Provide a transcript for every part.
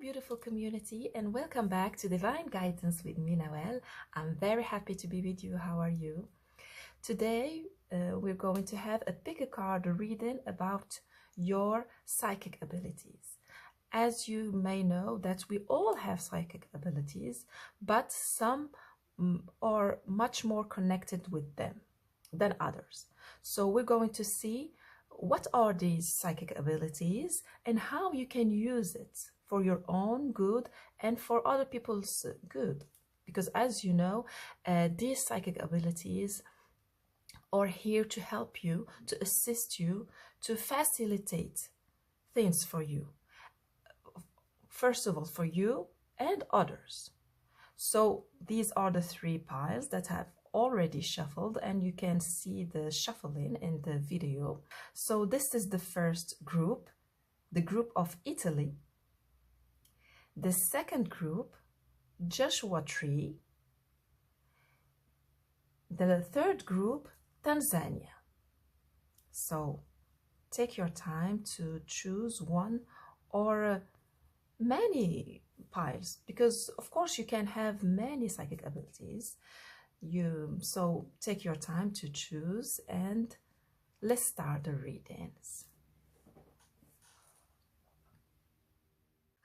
beautiful community, and welcome back to Divine Guidance with me, Nawal. I'm very happy to be with you. How are you? Today, we're going to have a pick a card reading about your psychic abilities. As you may know, that we all have psychic abilities, but some are much more connected with them than others. So we're going to see what are these psychic abilities and how you can use it for your own good and for other people's good. Because as you know, these psychic abilities are here to help you, to assist you, to facilitate things for you. First of all, for you and others. So these are the three piles that have already shuffled, and you can see the shuffling in the video. So this is the first group, the group of Italy. The second group, Joshua Tree. The third group, Tanzania. So take your time to choose one or many piles, because of course you can have many psychic abilities. So take your time to choose, and let's start the readings.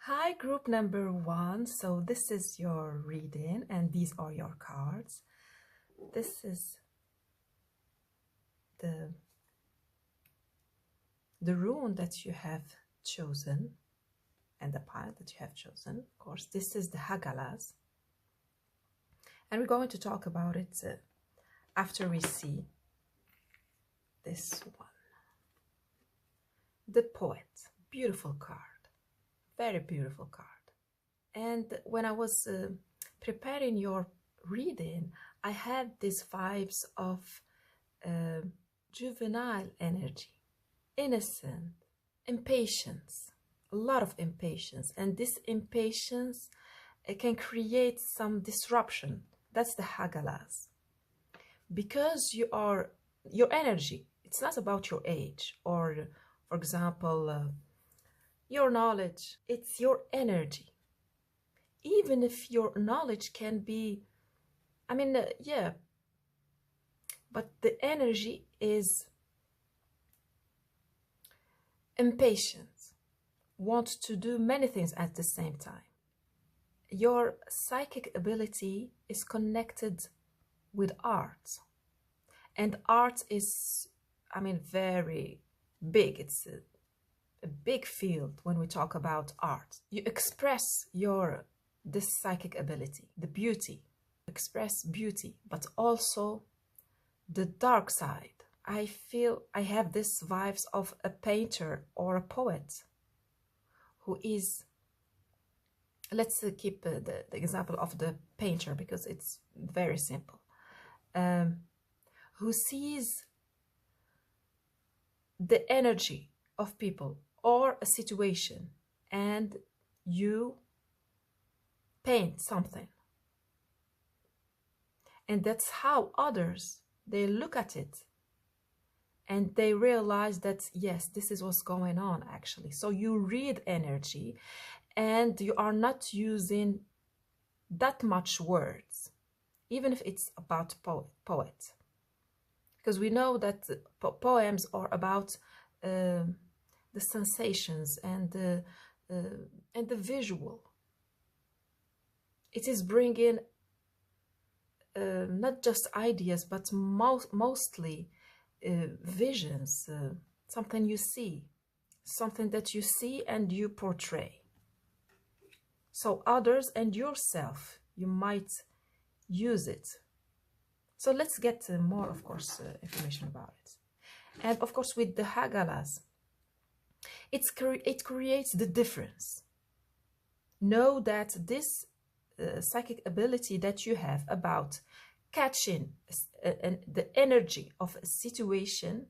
Hi, group number 1. So this is your reading, and these are your cards. This is the rune that you have chosen, and the pile that you have chosen. Of course, this is the Hagalas, and we're going to talk about it after we see this one. The Poet. Beautiful card. Very beautiful card. And when I was preparing your reading, I had these vibes of juvenile energy, innocent, impatience, a lot of impatience. And this impatience, it can create some disruption. That's the Hagalas. Because your energy, it's not about your age or, for example, your knowledge. It's your energy. Even if your knowledge can be, yeah, but the energy is impatient, wants to do many things at the same time. Your psychic ability is connected with art, and art is, very big. It's a big field when we talk about art. You express this psychic ability, the beauty, express beauty, but also the dark side. I feel I have this vibes of a painter or a poet who is, let's keep the example of the painter because it's very simple, who sees the energy of people or a situation, and you paint something. And that's how others, they look at it and they realize that, yes, this is what's going on actually. So you read energy, and you are not using that much words, even if it's about poet. Because we know that poems are about the sensations and the visual. It is bringing not just ideas, but mostly visions, something you see, something that you see and you portray. So others and yourself, you might use it. So let's get more, of course, information about it. And of course, with the Hagalas, it creates the difference. Know that this psychic ability that you have about catching the energy of a situation,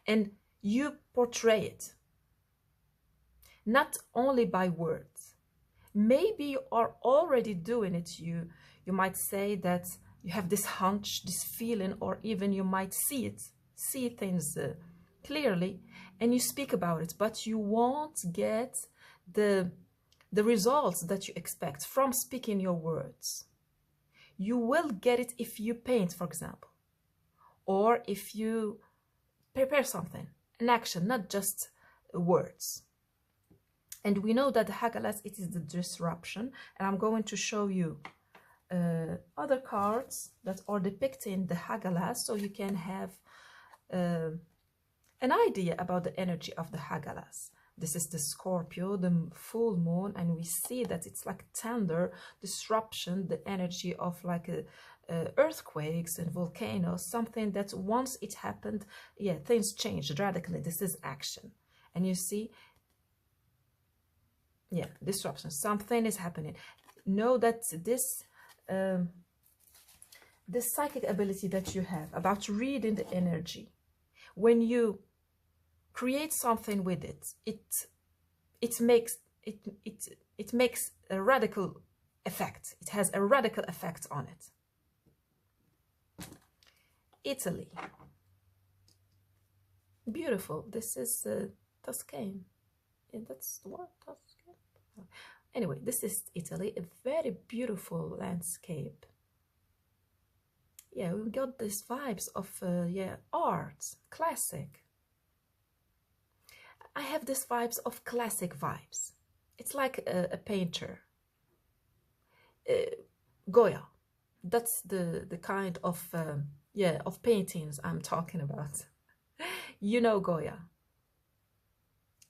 and you portray it, not only by words. Maybe you are already doing it. You might say that you have this hunch, this feeling, or even you might see things clearly, and you speak about it, but you won't get the the results that you expect from speaking your words. You will get it if you paint, for example, or if you prepare something, an action, not just words. And we know that the Hagalas, it is the disruption, and I'm going to show you other cards that are depicting the Hagalas, so you can have an idea about the energy of the Hagalas. This is the Scorpio, the full moon, and we see that it's like thunder, disruption, the energy of like earthquakes and volcanoes, something that once it happened, yeah, things changed radically. This is action. And you see, yeah, disruption, something is happening. Know that this psychic ability that you have about reading the energy, when you create something with it, it makes a radical effect. It has a radical effect on it. Italy, beautiful. This is Tuscany. Yeah, that's what Tuscany. Anyway, this is Italy, a very beautiful landscape. Yeah, we got these vibes of yeah, art, classic. I have these vibes of classic vibes. It's like a painter. Goya, that's the kind of yeah, of paintings I'm talking about. You know Goya.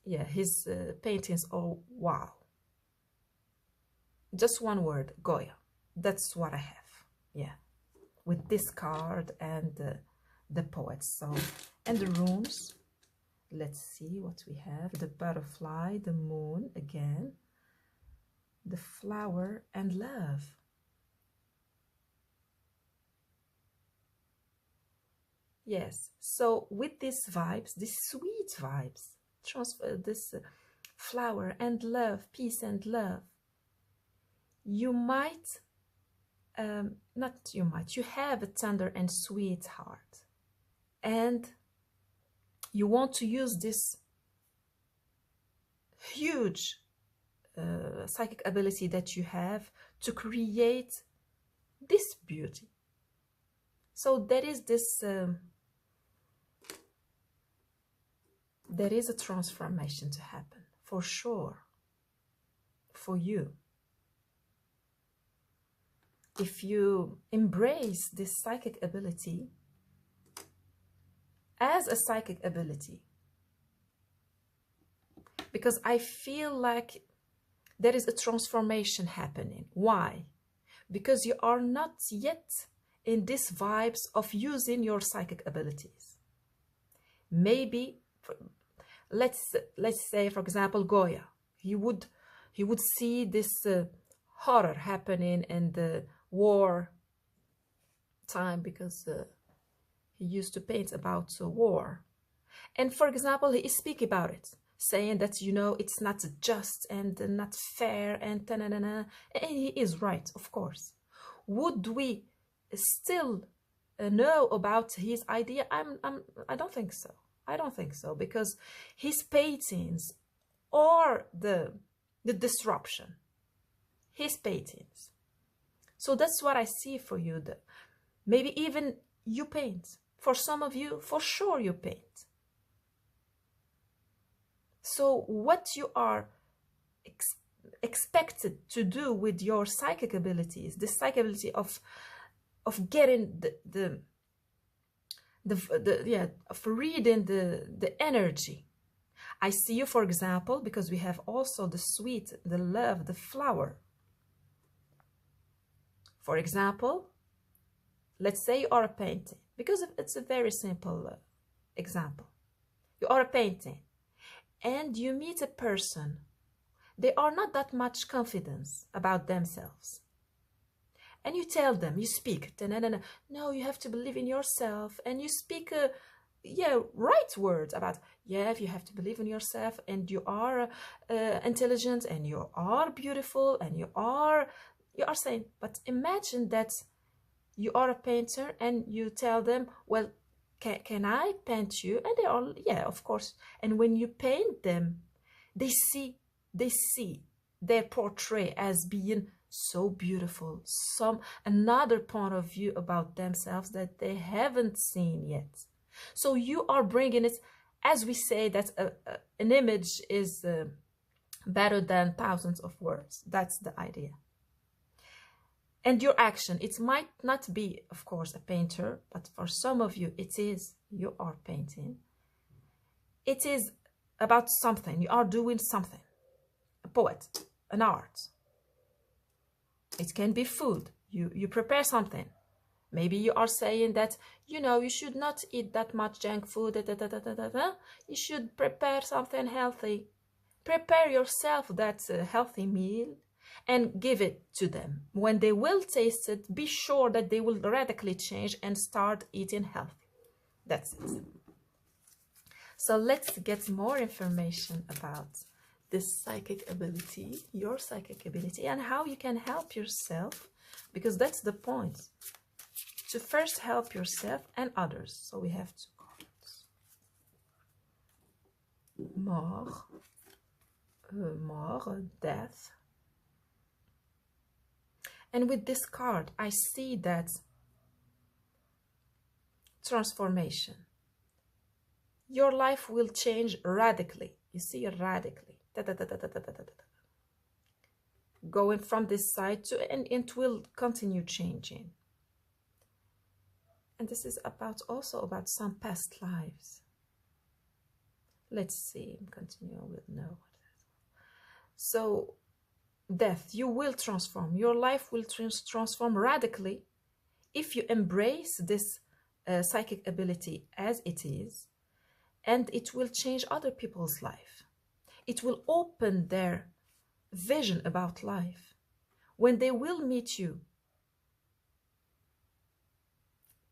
Yeah, his paintings are wow. Just one word, Goya. That's what I have. Yeah, with this card and the poets. So, and the runes. Let's see what we have. The butterfly, the moon again, the flower, and love. Yes, so with these vibes, these sweet vibes, transfer this flower and love, peace and love, you might, you have a tender and sweet heart. And you want to use this huge psychic ability that you have to create this beauty. So there is this, there is a transformation to happen, for sure, for you. If you embrace this psychic ability as a psychic ability, because I feel like there is a transformation happening. Why? Because you are not yet in these vibes of using your psychic abilities. Maybe, let's say, for example, Goya, he would see this horror happening in the war time, because he used to paint about war. And for example, he speak about it, saying that, you know, it's not just and not fair and ta-na-na-na. And he is right, of course. Would we still know about his idea? I don't think so. I don't think so, because his paintings are the disruption. His paintings. So that's what I see for you. Maybe even you paint. For some of you, for sure you paint. So what you are expected to do with your psychic abilities, the psychic ability of getting of reading the energy. I see you, for example, because we have also the sweet, the love, the flower. For example, let's say you are a painting, because it's a very simple example. You are a painting and you meet a person. They are not that much confidence about themselves. And you tell them, you speak, no, you have to believe in yourself. And you speak, right words about, yeah, you have to believe in yourself, and you are intelligent, and you are beautiful, and you are saying, but imagine that you are a painter and you tell them, well, can I paint you? And they are, yeah, of course. And when you paint them, they see they portray as being so beautiful, some another point of view about themselves that they haven't seen yet. So you are bringing it, as we say that an image is better than thousands of words. That's the idea. And your action, it might not be, of course, a painter, but for some of you, it is. You are painting. It is about something. You are doing something. A poet, an art. It can be food. You prepare something. Maybe you are saying that, you know, you should not eat that much junk food. You should prepare something healthy. Prepare yourself that healthy meal and give it to them. When they will taste it, be sure that they will radically change and start eating healthy. That's it. So let's get more information about this psychic ability, your psychic ability, and how you can help yourself, because that's the point. To first help yourself and others. So we have 2 cards. Mort, death. And with this card, I see that transformation. Your life will change radically. You see, radically. Going from this side to, and it will continue changing. And this is also about some past lives. Let's see, continue with no. So, death, you will transform. Your life will transform radically if you embrace this psychic ability as it is, and it will change other people's life. It will open their vision about life. When they will meet you,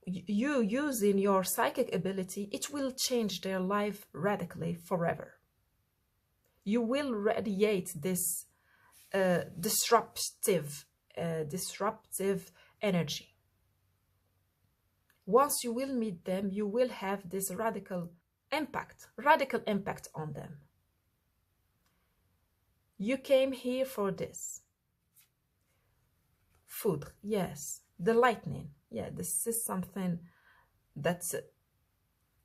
you using your psychic ability, it will change their life radically forever. You will radiate this disruptive energy. Once you will meet them, you will have this radical impact on them. You came here for this. Foudre, yes. The lightning, yeah, this is something that's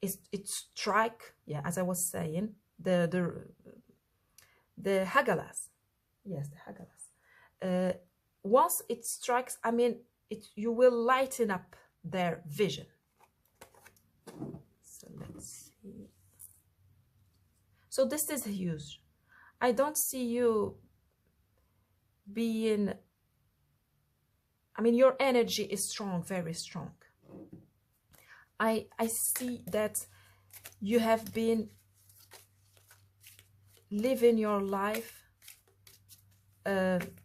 it strike, yeah, as I was saying, the Hagalas, yes, the Hagalas. Once it strikes, I mean, you will lighten up their vision. So let's see. So this is huge. I don't see you being, I mean, your energy is strong, very strong. I see that you have been living your life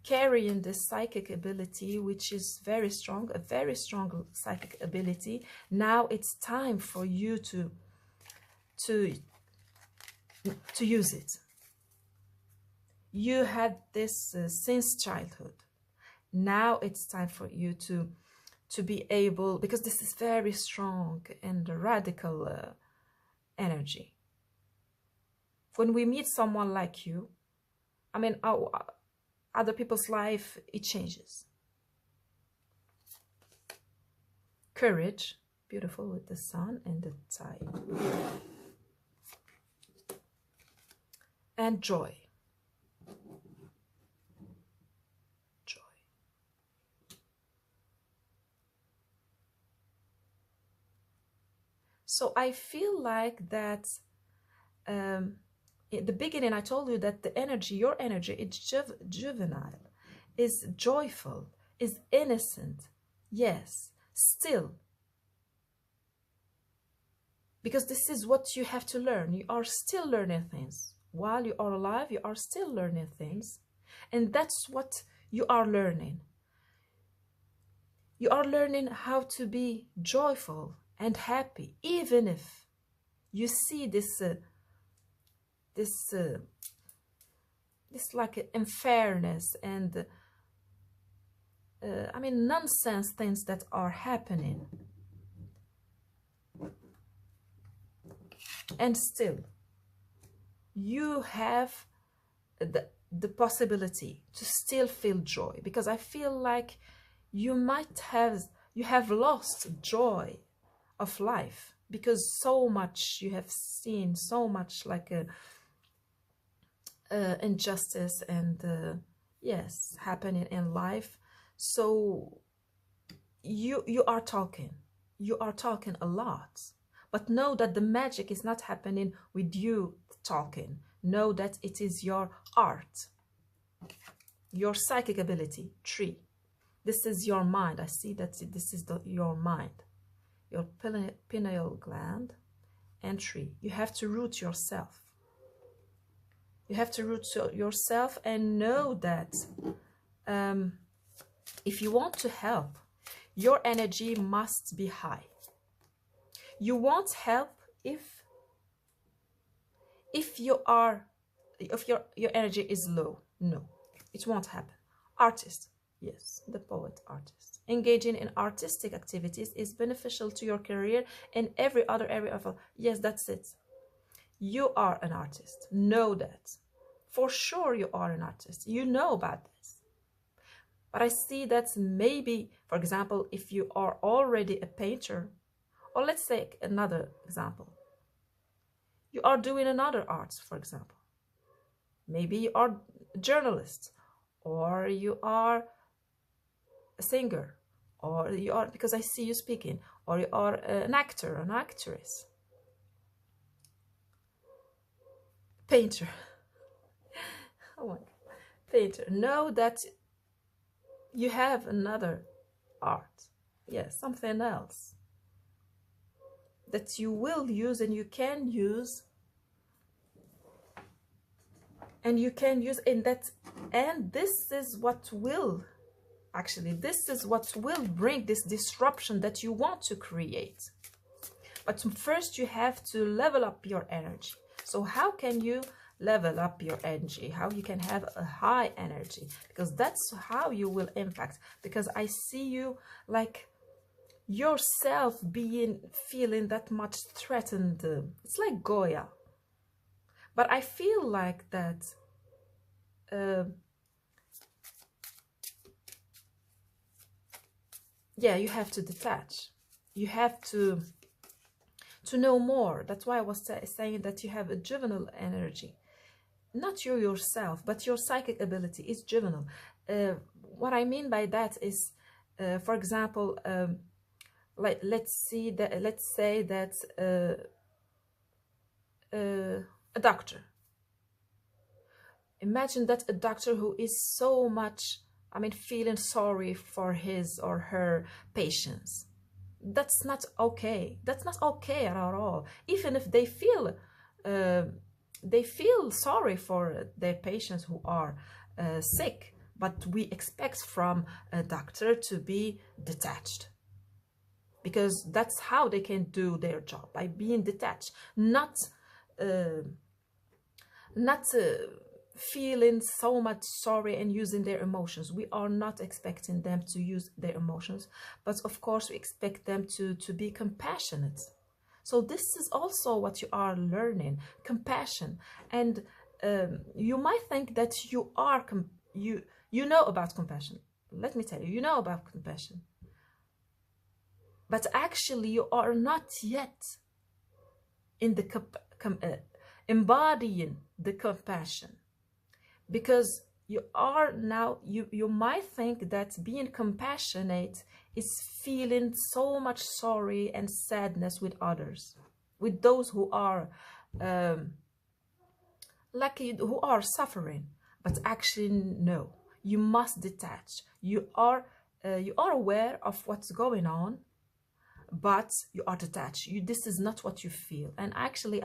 carrying this psychic ability, which is very strong, a very strong psychic ability. Now it's time for you to use it. You had this since childhood. Now it's time for you to be able, because this is very strong and radical energy. When we meet someone like you, I mean, other people's life, it changes. Courage, beautiful with the sun and the tide. And joy. So I feel like that in the beginning, I told you that the energy, your energy, it's juvenile, is joyful, is innocent. Yes, still. Because this is what you have to learn. You are still learning things. While you are alive, you are still learning things. And that's what you are learning. You are learning how to be joyful and happy, even if you see this like unfairness and I mean nonsense things that are happening. And still, you have the possibility to still feel joy, because I feel like you have lost joy of life, because so much you have seen, so much like injustice and yes, happening in life. So you are talking a lot, but know that the magic is not happening with you talking. Know that it is your art, your psychic ability. 3, this is your mind. I see that this is your mind, your pineal gland. And 3, you have to root yourself. You have to root yourself and know that if you want to help, your energy must be high. You won't help if your energy is low. No, it won't happen. Artist, yes, the poet, artist. Engaging in artistic activities is beneficial to your career and every other area of life. Yes, that's it. You are an artist. Know that. For sure you are an artist. You know about this. But I see that maybe, for example, if you are already a painter, or let's take another example. You are doing another art, for example. Maybe you are a journalist, or you are a singer, or you are, because I see you speaking, or you are an actor, an actress, painter. Oh my God. Painter. Know that you have another art. Yes, something else that you will use and you can use, in that. And this is what will bring this disruption that you want to create. But first you have to level up your energy. So how can you level up your energy? How you can have a high energy? Because that's how you will impact. Because I see you like yourself feeling that much threatened. It's like Goya. But I feel like that yeah, you have to detach. You have to know more. That's why I was saying that you have a juvenile energy. Not you yourself, but your psychic ability is juvenile. What I mean by that is, for example, let's say that a doctor. Imagine that a doctor who is so much, feeling sorry for his or her patients. That's not okay. That's not okay at all. Even if they feel sorry for their patients who are sick, but we expect from a doctor to be detached, because that's how they can do their job, by being detached, not feeling so much sorry and using their emotions. We are not expecting them to use their emotions, but of course we expect them to be compassionate. So this is also what you are learning, compassion. And you might think that you are you know about compassion. Let me tell you, you know about compassion, but actually you are not yet in the embodying the compassion. Because you are now, you might think that being compassionate is feeling so much sorry and sadness with others, with those who are who are suffering. But actually no, you must detach. You are aware of what's going on, but you are detached. This is not what you feel. And actually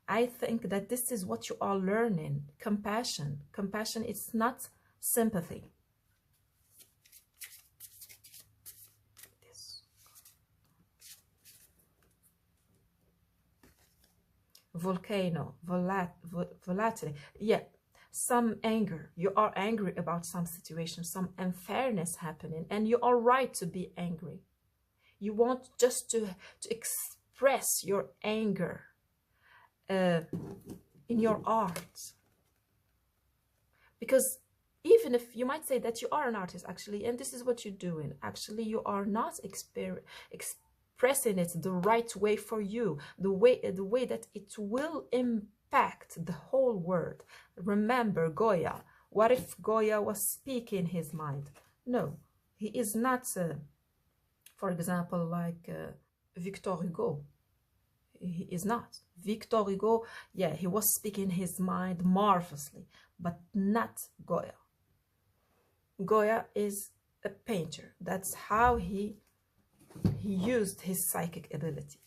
I think that this is what you are learning. Compassion. Compassion is not sympathy. Volcano, volatility. Yeah, some anger. You are angry about some situation, some unfairness happening, and you are right to be angry. You want just to express your anger in your art, Because even if you might say that you are an artist actually, and this is what you're doing, actually you are not expressing it the right way for you, the way that it will impact the whole world. Remember Goya. What if Goya was speaking his mind? No, he is not, for example, like Victor Hugo. He is not. Victor Hugo, yeah, he was speaking his mind marvelously, but not Goya. Goya is a painter. That's how he used his psychic abilities.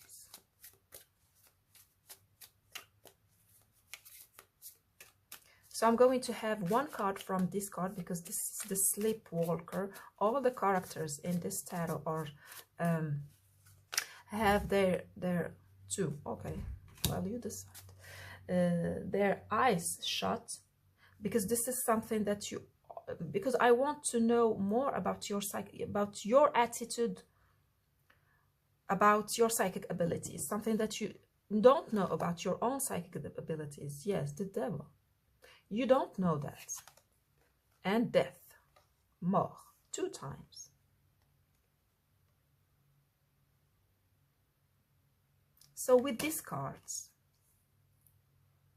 So I'm going to have one card from this card, because this is the Sleepwalker. All the characters in this tarot are have their two. Okay, well, you decide. Their eyes shut, because this is something that you, because I want to know more about your psyche, about your attitude, about your psychic abilities, something that you don't know about your own psychic abilities. Yes, the devil. You don't know that. And death, mort, 2 times. So with these cards,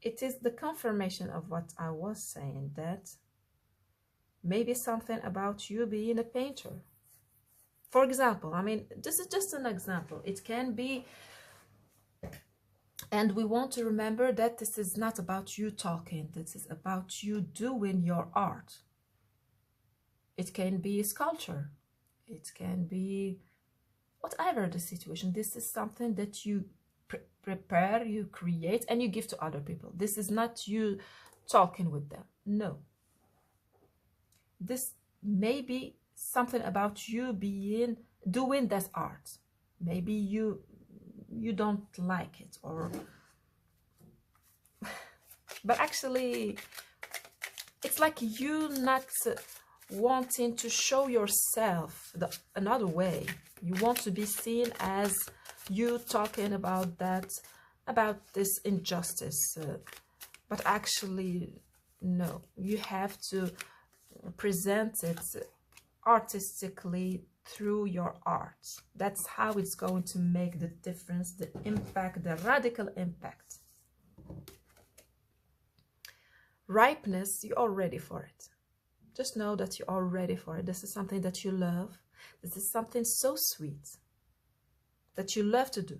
it is the confirmation of what I was saying, that maybe something about you being a painter. For example, I mean, this is just an example. It can be, and we want to remember that this is not about you talking. This is about you doing your art. It can be sculpture. It can be whatever the situation. This is something that you prepare, you create, and you give to other people. This is not you talking with them. No. This may be something about you doing that art. Maybe you don't like it, or but actually it's like you not wanting to show yourself another way. You want to be seen as you talking about this injustice, but actually no, you have to present it artistically through your art. That's how it's going to make the difference, the impact, the radical impact. Ripeness, you are ready for it. Just know that you are ready for it. This is something that you love. This is something so sweet that you love to do.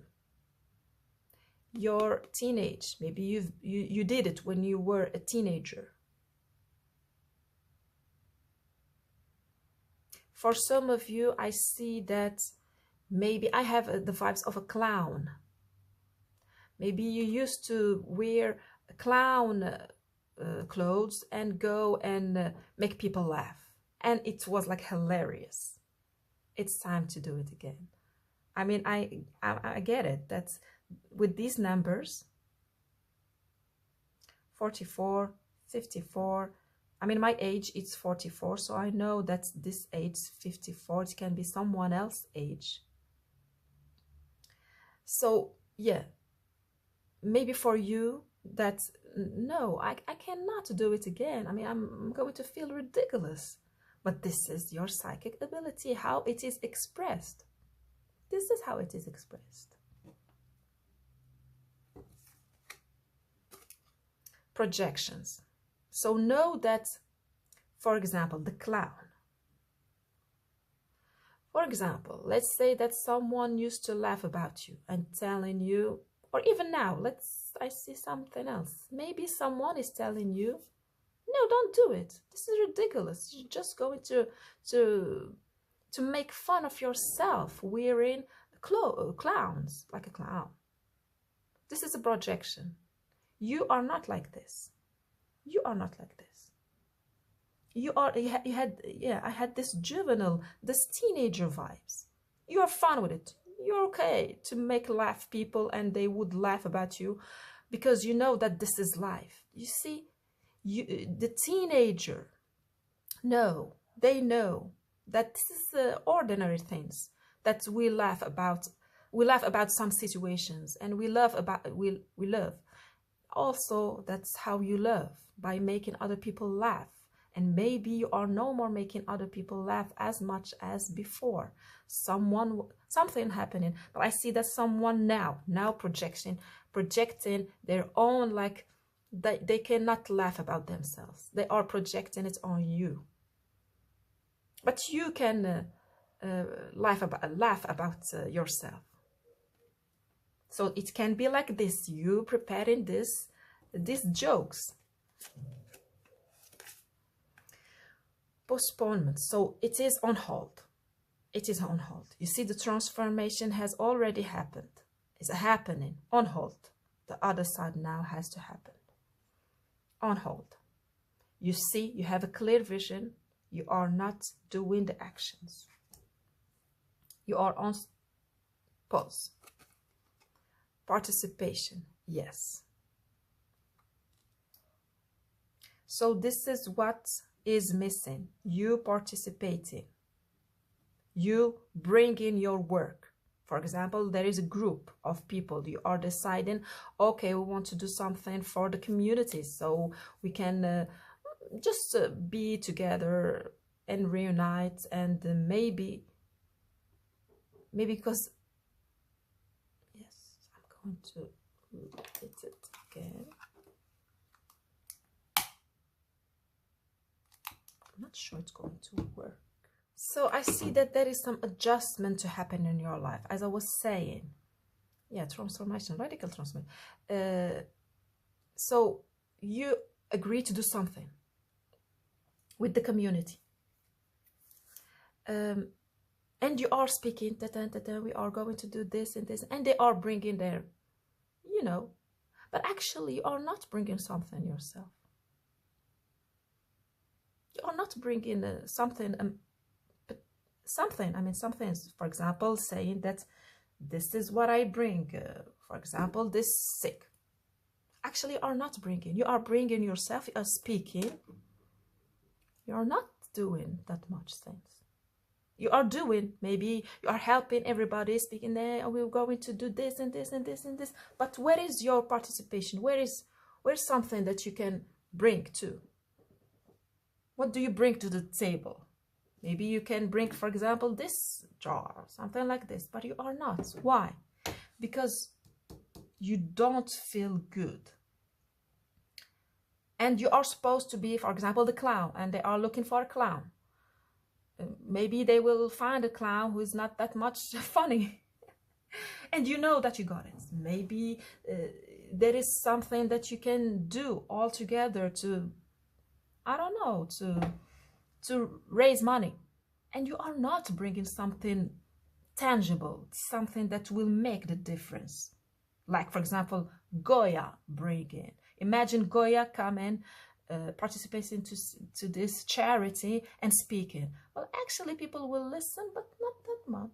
Your teenage, maybe you did it when you were a teenager. For some of you, I see that maybe I have the vibes of a clown. Maybe you used to wear clown clothes and go and make people laugh. And it was like hilarious. It's time to do it again. I mean, I get it. That's with these numbers, 44, 54, I mean, my age is 44, so I know that this age, 54, it can be someone else's age. So, yeah, maybe for you, that's, no, I cannot do it again. I mean, I'm going to feel ridiculous. But this is your psychic ability, how it is expressed. This is how it is expressed. Projections. So know that, for example, the clown. For example, let's say that someone used to laugh about you and telling you, or even now, I see something else. Maybe someone is telling you, no, don't do it. This is ridiculous. You're just going to make fun of yourself wearing clowns, like a clown. This is a projection. You are not like this. You are not like this. I had this juvenile, this teenager vibes. You are fun with it. You're okay to make laugh people and they would laugh about you because you know that this is life. You see, the teenager, no, they know that this is ordinary things that we laugh about. We laugh about some situations and we love. Also, that's how you love, by making other people laugh. And maybe you are no more making other people laugh as much as before. Something happening, but I see that someone now projecting their own, like they cannot laugh about themselves. They are projecting it on you. But you can laugh about yourself. So it can be like this, you preparing these jokes. Postponement. So it is on hold. It is on hold. You see, the transformation has already happened. It's happening on hold. The other side now has to happen. On hold. You see, you have a clear vision. You are not doing the actions. You are on pause. Participation. Yes. So this is what is missing. You participating. You bring in your work. For example, there is a group of people. You are deciding, okay, we want to do something for the community, so we can just be together and reunite, and maybe because, yes, I'm going to hit it again. I'm not sure it's going to work. So I see that there is some adjustment to happen in your life, as I was saying. Yeah, transformation, radical transformation. So you agree to do something with the community. And you are speaking, we are going to do this and this, and they are bringing their, but actually you are not bringing something yourself. You are not bringing something, something, for example, saying that this is what I bring, for example, this sick. Actually, you are not bringing. You are bringing yourself, you are speaking. You are not doing that much things. You are doing, maybe you are helping everybody, speaking there, we're going to do this and this and this and this. But where is your participation? Where's something that you can bring to? What do you bring to the table? Maybe you can bring, for example, this jar, something like this, but you are not. Why? Because you don't feel good. And you are supposed to be, for example, the clown, and they are looking for a clown. Maybe they will find a clown who is not that much funny. And you know that you got it. Maybe there is something that you can do all together to, I don't know, to raise money. And you are not bringing something tangible, something that will make the difference. Like, for example, Goya bringing. Imagine Goya coming, participating to this charity and speaking. Well, actually, people will listen, but not that much.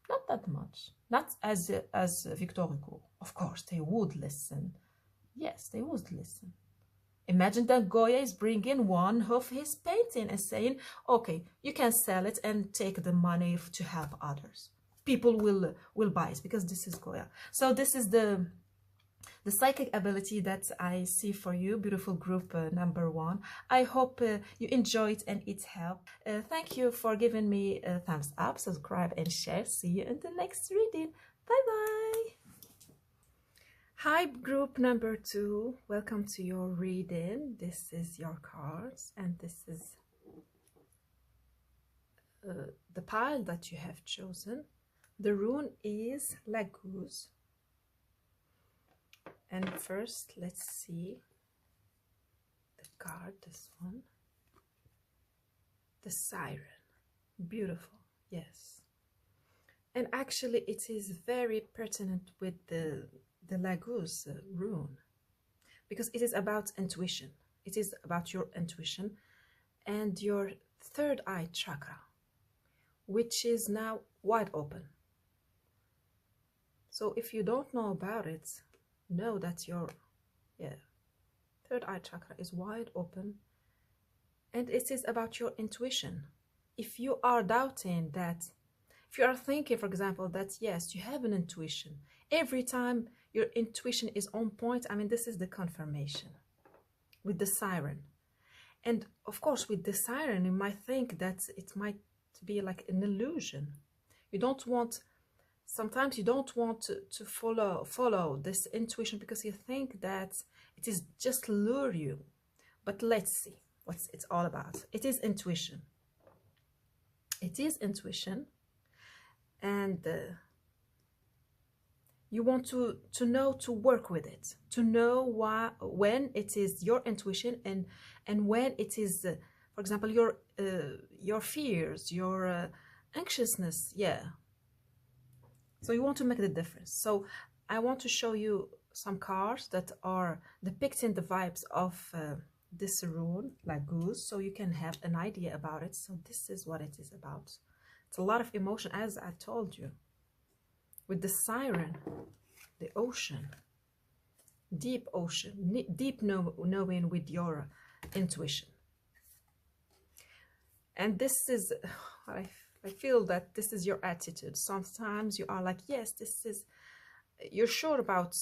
Not that much. Not as Victor Hugo. Of course, they would listen. Yes, they would listen. Imagine that Goya is bringing one of his painting and saying, okay, you can sell it and take the money to help others. People will buy it because this is Goya. So this is the psychic ability that I see for you, beautiful group number 1. I hope you enjoyed and it helped. Thank you for giving me a thumbs up, subscribe and share. See you in the next reading. Bye-bye. Hi, group number 2. Welcome to your reading. This is your cards, and this is the pile that you have chosen. The rune is Laguz. And first, let's see the card, this one. The siren. Beautiful, yes. And actually, it is very pertinent with the Laguz rune, because it is about intuition. It is about your intuition and your third eye chakra, which is now wide open. So if you don't know about it, know that your third eye chakra is wide open, and it is about your intuition. If you are doubting that, if you are thinking, for example, that yes, you have an intuition, every time your intuition is on point, this is the confirmation with the siren. And of course, with the siren, you might think that it might be like an illusion. You don't want, sometimes you don't want to follow this intuition because you think that it is just lure you. But let's see what it's all about. It is intuition. It is intuition. And you want to know, to work with it, to know when it is your intuition and when it is, for example, your fears, your anxiousness. Yeah. So you want to make the difference. So I want to show you some cards that are depicting the vibes of this rune, like goose, so you can have an idea about it. So this is what it is about. It's a lot of emotion, as I told you. With the siren, the ocean, deep ocean, deep knowing with your intuition. And this is, I feel that this is your attitude. Sometimes you are like, yes, this is, you're sure about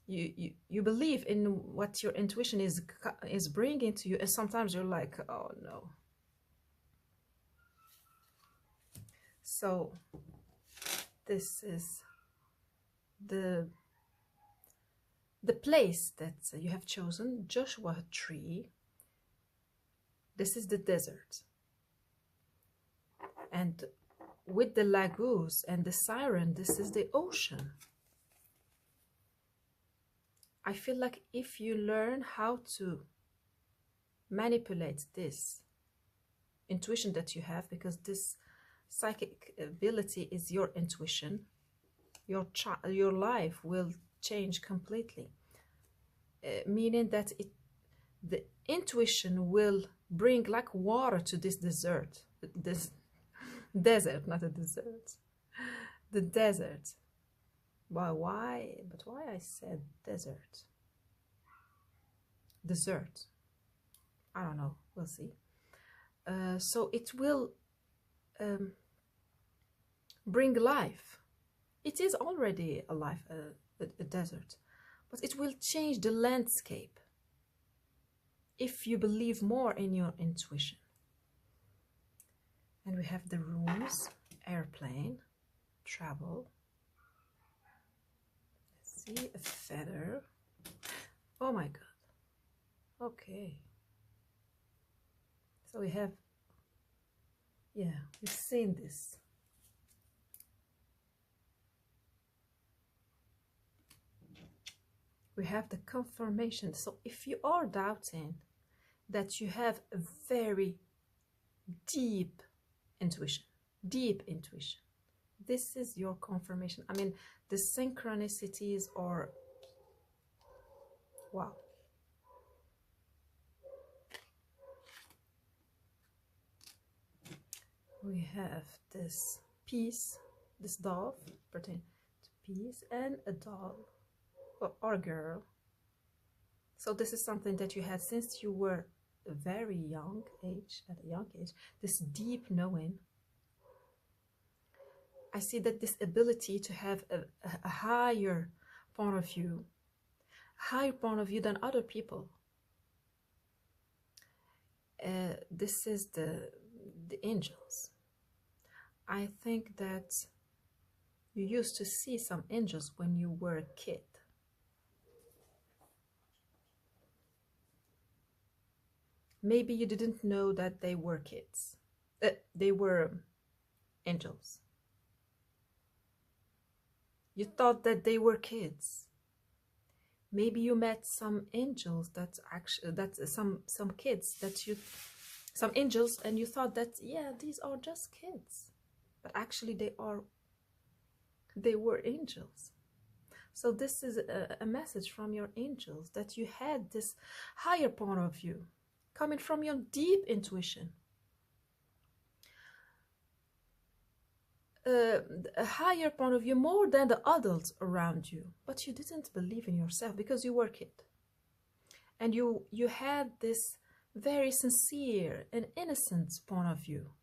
you believe in what your intuition is bringing to you, and sometimes you're like, oh no. So this is the place that you have chosen, Joshua tree. This is the desert. And with the lagoons and the siren, this is the ocean. I feel like if you learn how to manipulate this intuition that you have, because this psychic ability is your intuition, your life will change completely. Meaning that the intuition will bring like water to this desert, this desert, not a desert, the desert. Why? But why I said desert? Desert. I don't know. We'll see. So it will bring life. It is already a life, a desert, but it will change the landscape if you believe more in your intuition. And we have the runes: airplane, travel. Let's see, a feather. Oh my god. Okay. So we have, yeah, we've seen this. We have the confirmation. So if you are doubting that you have a very deep intuition, this is your confirmation. I mean, the synchronicities are, wow. We have this peace, this dove pertaining to peace, and a doll or a girl. So this is something that you had since you were a very young age, at a young age, this deep knowing. I see that this ability to have a higher point of view, than other people. This is the angels. I think that you used to see some angels when you were a kid. Maybe you didn't know that they were kids. They were angels. You thought that they were kids. Maybe you met some angels some kids that you, some angels, and you thought that, yeah, these are just kids, but actually they were angels. So this is a message from your angels, that you had this higher point of view coming from your deep intuition, a higher point of view, more than the adults around you. But you didn't believe in yourself because you were a kid, and you had this very sincere and innocent point of view,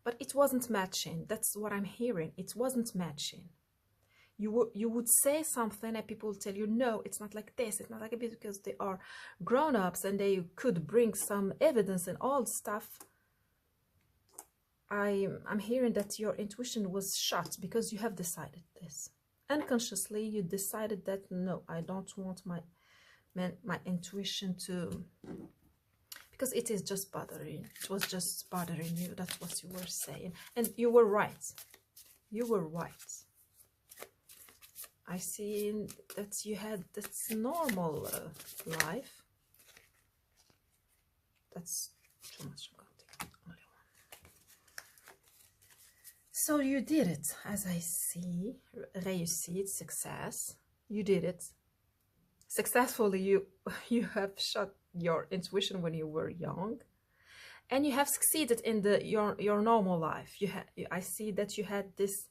but it wasn't matching. That's what I'm hearing. It wasn't matching. you would say something and people would tell you, no, it's not like this, it's not like this, because they are grown-ups and they could bring some evidence and all stuff. I'm hearing that your intuition was shut because you have decided this. Unconsciously, you decided that, no, I don't want my intuition to, because it is just bothering. It was just bothering you. That's what you were saying. And you were right. You were right. I see that you had this normal life. That's too much. Only one. So you did it, as I see. Réussite, success. You did it. Successfully, you have shut your intuition when you were young, and you have succeeded in your normal life. I see that you had this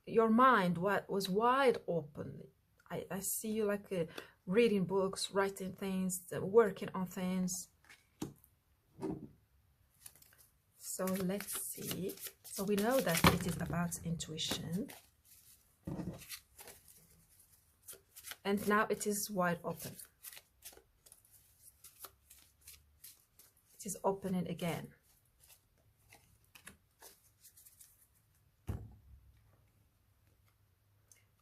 your mind was wide open. I see you like reading books, writing things, working on things. So let's see. So we know that it is about intuition. And now it is wide open. It is opening again.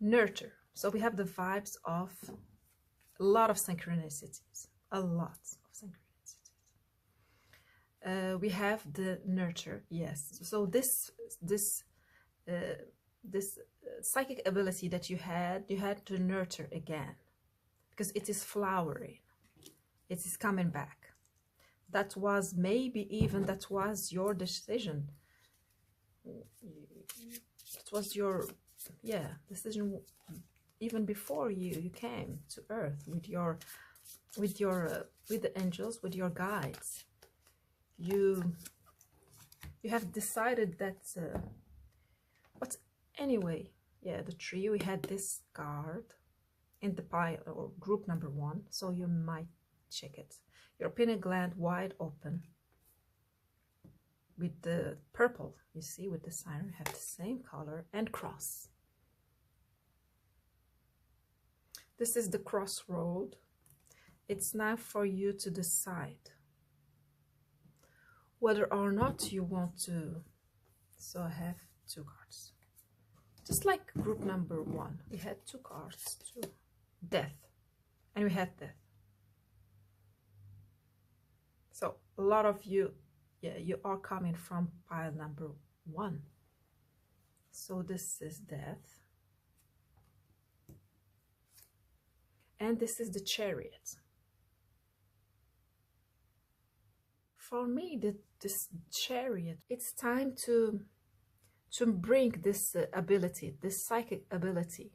Nurture. So we have the vibes of a lot of synchronicities. A lot of synchronicities. We have the nurture. Yes. So this psychic ability that you had to nurture again, because it is flowering, it is coming back. That was maybe even that was your decision. It was your decision even before you came to earth with the angels, with your guides. You have decided that but anyway, yeah, the tree, we had this card in the pile or group number 1, so you might check it. Your pineal gland wide open with the purple, you see, with the siren, we have the same color, and cross. This is the crossroad. It's now for you to decide whether or not you want to. So I have 2 cards. Just like group number 1, we had 2 cards too. Death. And we had death. So a lot of you, you are coming from pile number 1. So this is death. And this is the Chariot. For me, this Chariot, it's time to bring this ability, this psychic ability,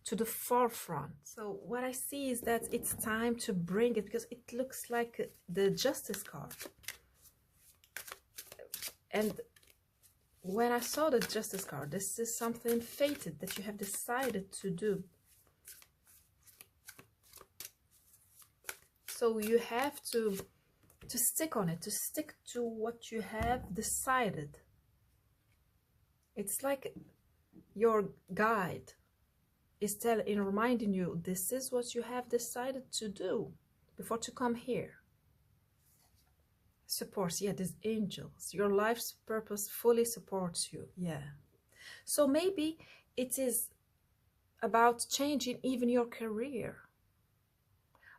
to the forefront. So what I see is that it's time to bring it, because it looks like the Justice card. And when I saw the Justice card, this is something fated that you have decided to do. So you have to stick on it, to stick to what you have decided. It's like your guide is reminding you, this is what you have decided to do before to come here. Supports, yeah, these angels. Your life's purpose fully supports you, yeah. So maybe it is about changing even your career.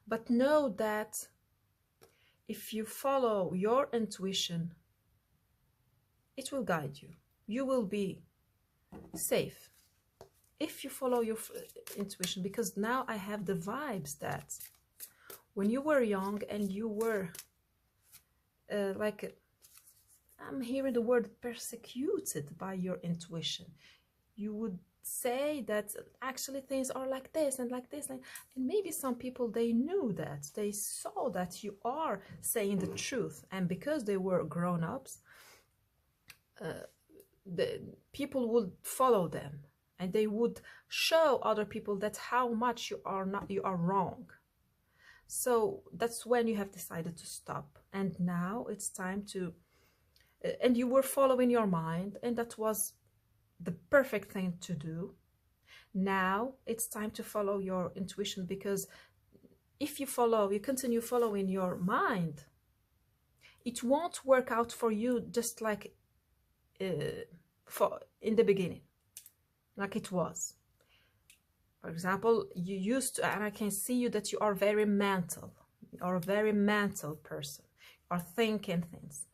But know that if you follow your intuition, it will guide you. You will be safe if you follow your intuition, because now I have the vibes that when you were young and you were I'm hearing the word persecuted by your intuition, you would say that actually things are like this and like this, and maybe some people, they knew that, they saw that you are saying the truth, and because they were grown-ups, the people would follow them, and they would show other people that how much you are wrong. So that's when you have decided to stop, and now it's time to and you were following your mind, and that was the perfect thing to do. Now it's time to follow your intuition, because if you continue following your mind, it won't work out for you just like in the beginning, like it was. For example, you used to, and I can see you that you are very mental. You are a very mental person. You are thinking things.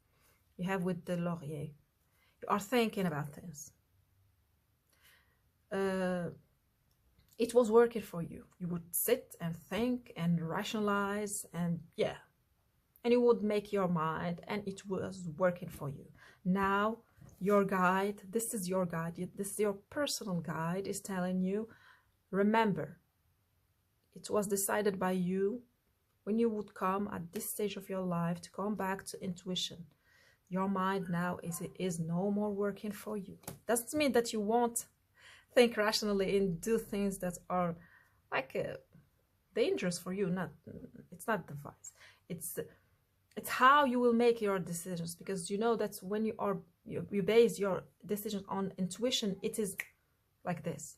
You have with the Laurier. You are thinking about things. It was working for you. You would sit and think and rationalize, and yeah, and you would make your mind, and it was working for you. Now your guide, this is your guide, this is your personal guide, is telling you, remember, it was decided by you when you would come at this stage of your life to come back to intuition. Your mind now is no more working for you. Doesn't mean that you won't think rationally and do things that are like dangerous for you. It's not the vice. It's how you will make your decisions, because you know that when you base your decisions on intuition, it is like this.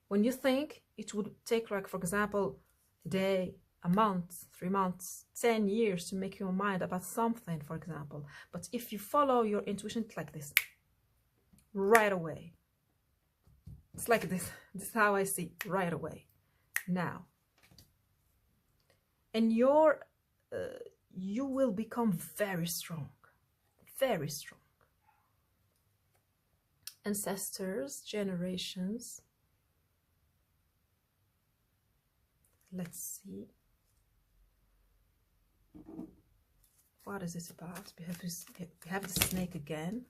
When you think, it would take, like, for example, a day, a month, 3 months, 10 years to make your mind about something, for example. But if you follow your intuition, it's like this, right away. It's like this. This is how I see it, right away, now. And you will become very strong, very strong. Ancestors, generations. Let's see. What is it about? We have the snake again.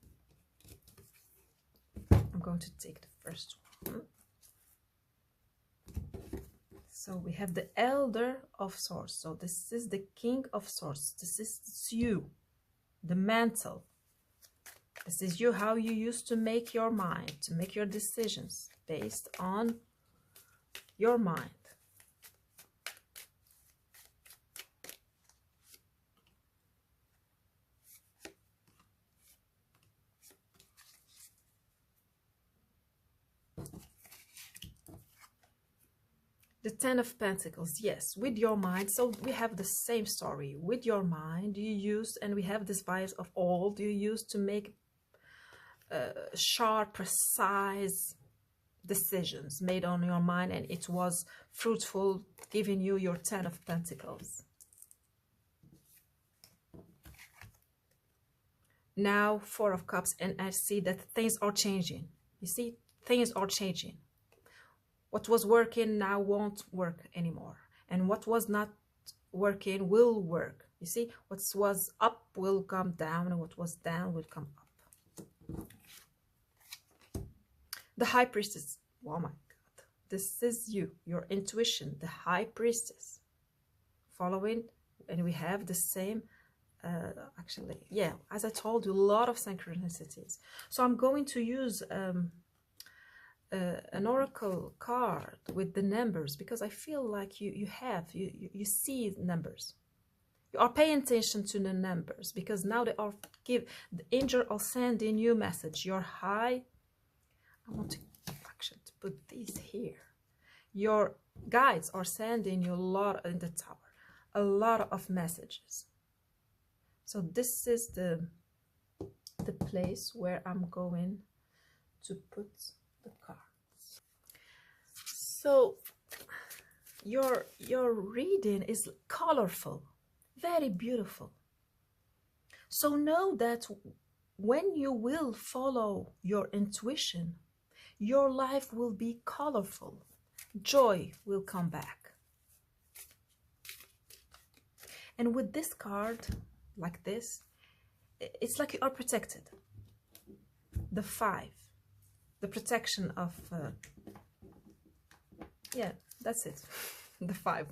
I'm going to take the first one. So we have the Elder of Swords. So this is the King of Swords. This is you, the mental. This is you, how you used to make your mind, to make your decisions based on your mind. The Ten of Pentacles, yes, with your mind. So we have the same story. With your mind, you used, and we have this bias of old, you used to make sharp, precise decisions made on your mind, and it was fruitful, giving you your Ten of Pentacles. Now, Four of Cups, and I see that things are changing. You see, things are changing. What was working now won't work anymore. And what was not working will work. You see, what was up will come down, and what was down will come up. The High Priestess. Oh my God. This is you, your intuition, the High Priestess. Following, and we have the same, actually, yeah, as I told you, a lot of synchronicities. So I'm going to use an oracle card with the numbers, because I feel like you see numbers. You are paying attention to the numbers, because now they are the angel are sending you message. Your high, I want to actually put these here. Your guides are sending you a lot in the tower, a lot of messages. So this is the place where I'm going to put the cards. So your reading is colorful, very beautiful. So know that when you will follow your intuition, your life will be colorful. Joy will come back. And with this card, like this, it's like you are protected. The 5, the protection of, yeah, that's it. The 5,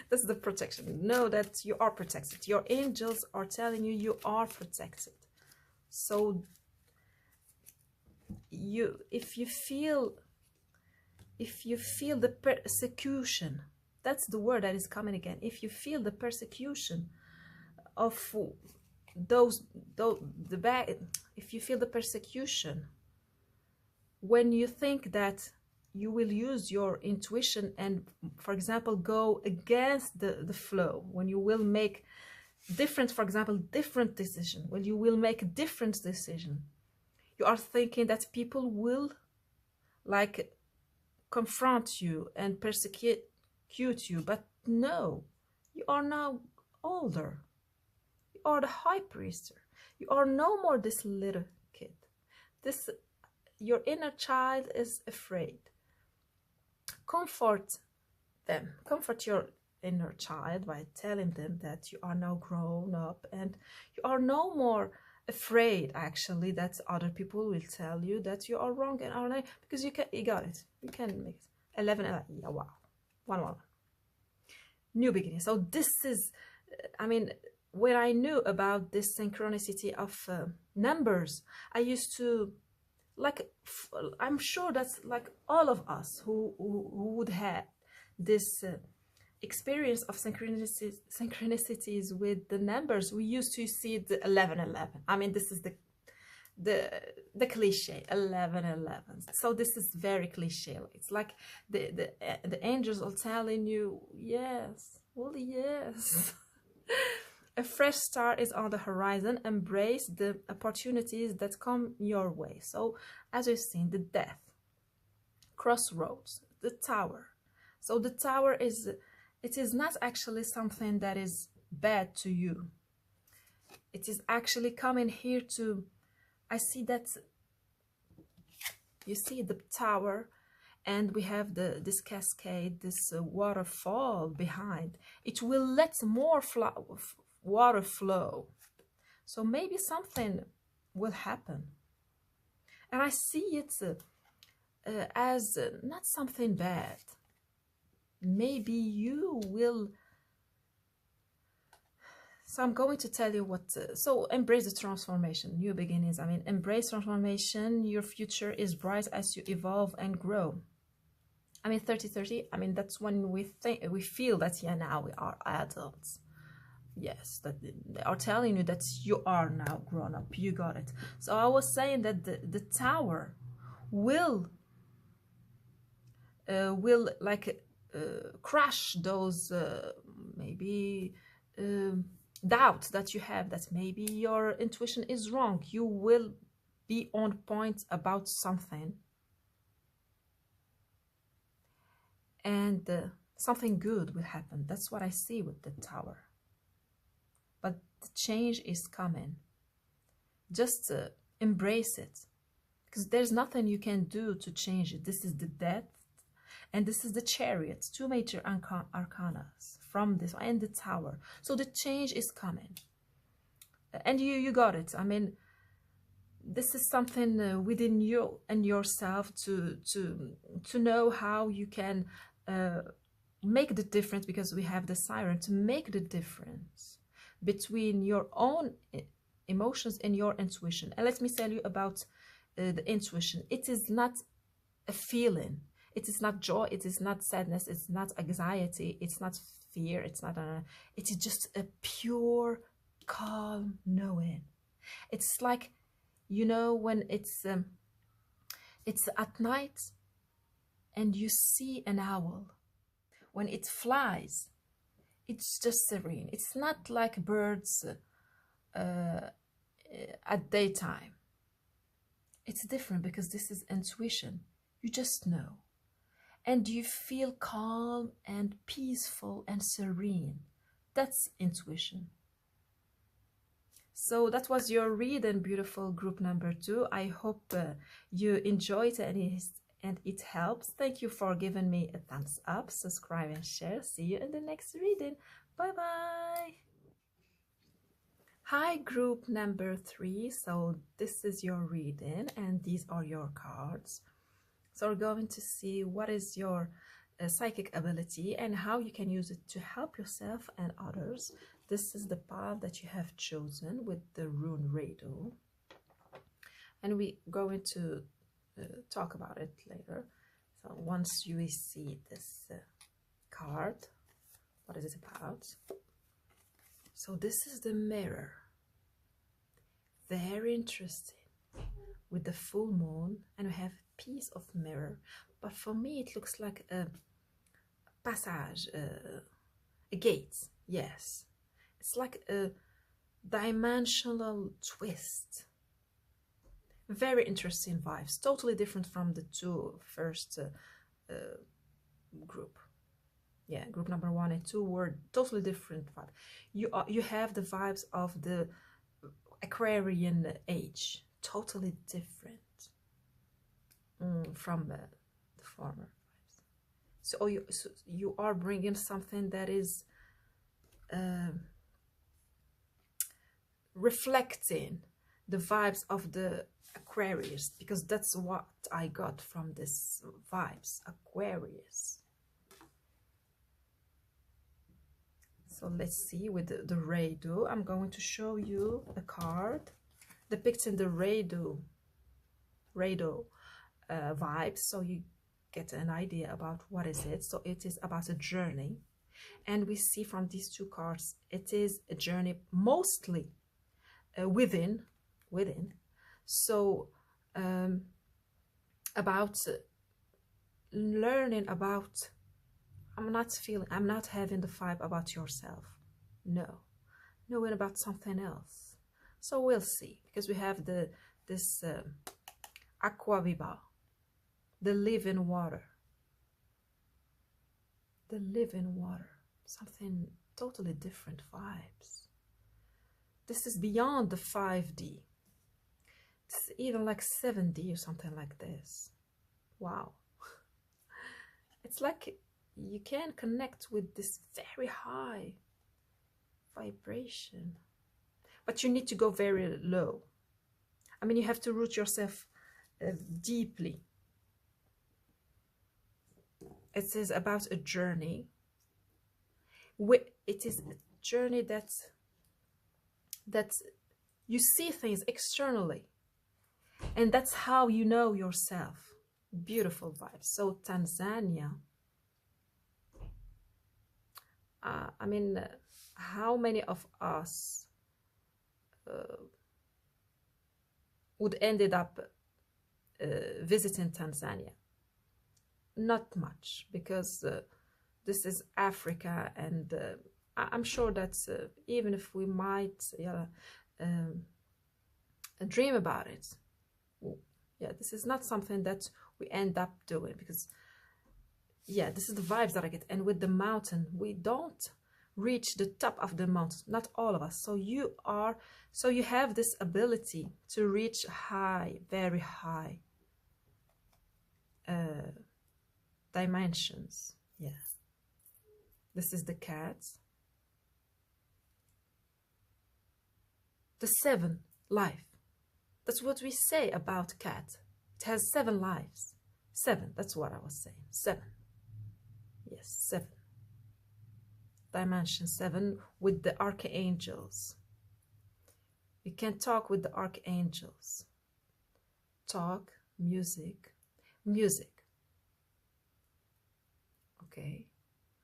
that's the protection. Know that you are protected. Your angels are telling you you are protected. So if you feel the persecution, that's the word that is coming again. If you feel the persecution of the bad, if you feel the persecution when you think that you will use your intuition and, for example, go against the flow, when you will make different, for example, different decision, when you will make a different decision, you are thinking that people will like confront you and persecute you. But no, you are now older. You are the high priest. You are no more this little kid. This, your inner child is afraid. Comfort them. Comfort your inner child by telling them that you are now grown up and you are no more afraid, actually, that other people will tell you that you are wrong and are right, because you got it. You can make it. 11, yeah, wow. 1 new beginning. So this is, I mean, when I knew about this synchronicity of numbers, I used to, like, I'm sure that's like all of us who would have this experience of synchronicities with the numbers. We used to see the 1111. I mean, this is the cliche, 1111. So this is very cliche. It's like the angels are telling you, yes, well, yes. A fresh start is on the horizon. Embrace the opportunities that come your way. So as we've seen, the death, crossroads, the tower. So the tower is, it is not actually something that is bad to you. It is actually coming here to, I see that, you see the tower, and we have this cascade, this waterfall behind. It will let more water flow. So maybe something will happen. And I see it as not something bad. Maybe you will. So I'm going to tell you what, so embrace the transformation, new beginnings. I mean, embrace transformation. Your future is bright as you evolve and grow. I mean, 30-30, I mean, that's when we feel that, yeah, now we are adults. Yes, that they are telling you that you are now grown up, you got it. So I was saying that the tower will like crush those maybe doubts that you have, that maybe your intuition is wrong. You will be on point about something, and something good will happen. That's what I see with the tower. But the change is coming. Just embrace it, because there's nothing you can do to change it. This is the death, and this is the Chariot, two major arcanas from this, and the tower. So the change is coming, and you got it. I mean, this is something within you and yourself to know how you can make the difference, because we have the siren to make the difference between your own emotions and your intuition. And let me tell you about the intuition. It is not a feeling. It is not joy. It is not sadness. It's not anxiety. It's not fear. It's not it is just a pure, calm knowing. It's like, you know, when it's at night and you see an owl. When it flies, it's just serene. It's not like birds at daytime. It's different, because this is intuition. You just know. And you feel calm and peaceful and serene. That's intuition. So that was your reading, beautiful group number 2. I hope you enjoyed it and it helps. Thank you for giving me a thumbs up, subscribe and share. See you in the next reading. Bye bye. Hi, group number 3. So this is your reading and these are your cards. So we're going to see what is your psychic ability and how you can use it to help yourself and others. This is the path that you have chosen with the rune Rado, and we're going to talk about it later. So once you see this card, what is it about? So this is the mirror. Very interesting, with the full moon, and we have piece of mirror, but for me it looks like a passage, a gate. Yes, it's like a dimensional twist. Very interesting vibes, totally different from the two first group. Yeah, group number 1 and 2 were totally different vibe. You have the vibes of the Aquarian age, totally different from the former vibes. So you are bringing something that is reflecting the vibes of the Aquarius, because that's what I got from this vibes, Aquarius. So let's see with the Rado. I'm going to show you a card depicting the Rado vibes, so you get an idea about what is it. So it is about a journey, and we see from these two cards it is a journey mostly within. So about learning about, I'm not having the vibe about yourself. No, knowing about something else. So we'll see, because we have this aqua viva, the living water. The living water, something totally different vibes. This is beyond the 5D. It's even like 7D or something like this. Wow. It's like you can connect with this very high vibration, but you need to go very low. I mean, you have to root yourself deeply. It is about a journey. It is a journey that you see things externally, and that's how you know yourself. Beautiful vibes. So Tanzania, I mean, how many of us would ended up visiting Tanzania? Not much, because this is Africa, and I'm sure that even if we might dream about it, yeah, this is not something that we end up doing, because yeah, this is the vibes that I get. And with the mountain, we don't reach the top of the mountain, not all of us. So you have this ability to reach high, very high dimensions. Yeah, this is the cat, the 7 life. That's what we say about cat. It has 7 lives. 7, that's what I was saying. 7. Yes, 7. Dimension 7 with the archangels. You can talk with the archangels. Talk, music. Okay,